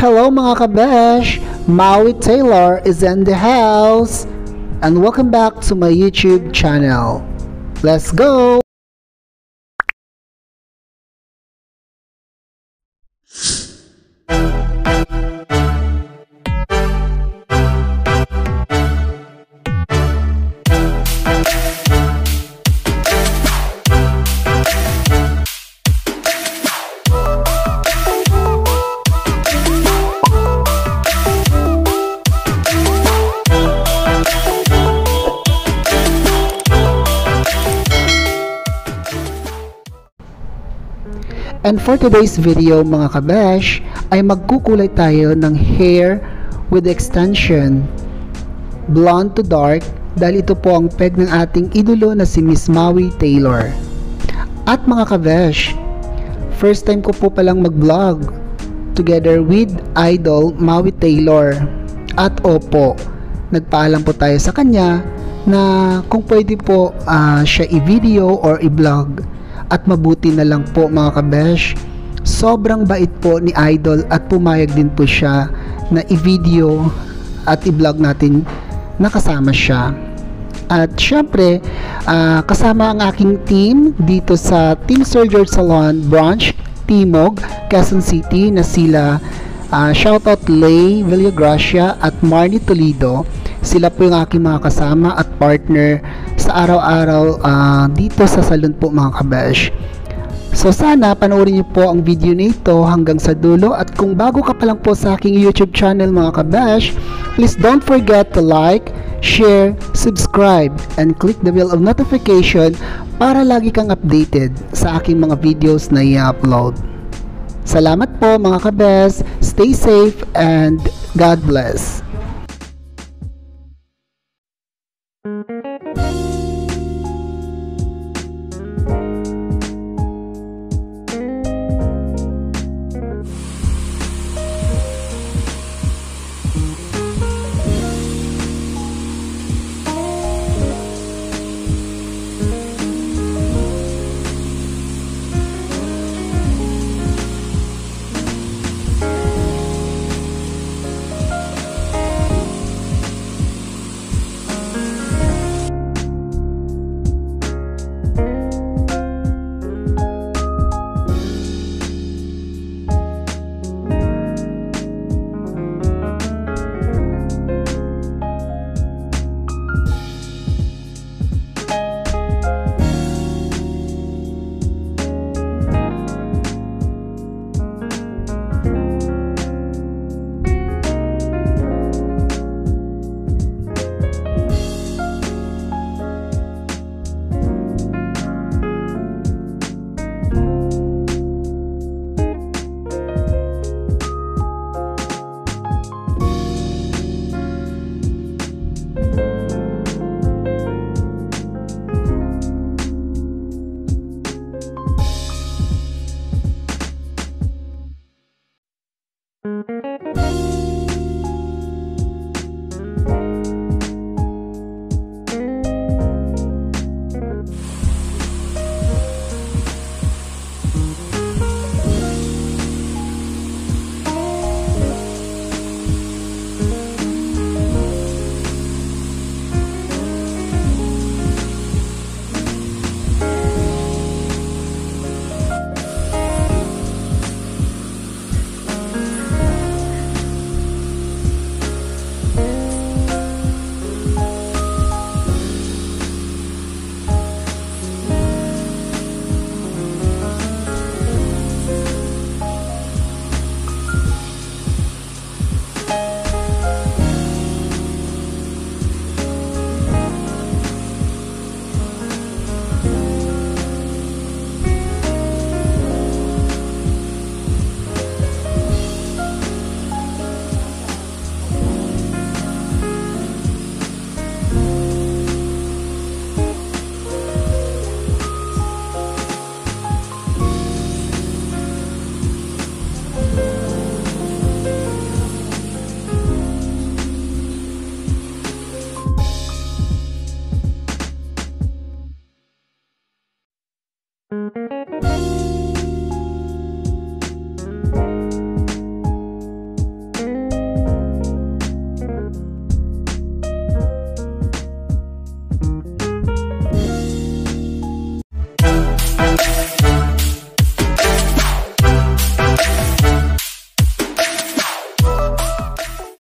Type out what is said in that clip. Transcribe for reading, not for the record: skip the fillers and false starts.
Hello mga kabesh! Maui Taylor is in the house! And welcome back to my YouTube channel. Let's go! And for today's video mga kabesh, ay magkukulay tayo ng hair with extension, blonde to dark, dahil ito po ang peg ng ating idolo na si Miss Maui Taylor. At mga kabesh, first time ko po palang mag-vlog together with idol Maui Taylor. At opo, nagpaalam po tayo sa kanya na kung pwede po siya i-video or i-vlog. At mabuti na lang po mga kabesh, sobrang bait po ni idol at pumayag din po siya na i-video at i-vlog natin na kasama siya. At syempre, kasama ang aking team dito sa Team Sir George Salon Branch, Timog, Quezon City na sila shoutout Lay Villagracia at Marnie Toledo. Sila po yung aking mga kasama at partner sa araw-araw dito sa salon po mga kabesh. So sana panoorin niyo po ang video na ito hanggang sa dulo, at kung bago ka pa lang po sa aking YouTube channel mga kabesh, please don't forget to like, share, subscribe, and click the bell of notification para lagi kang updated sa aking mga videos na i-upload. Salamat po mga kabes, stay safe and God bless.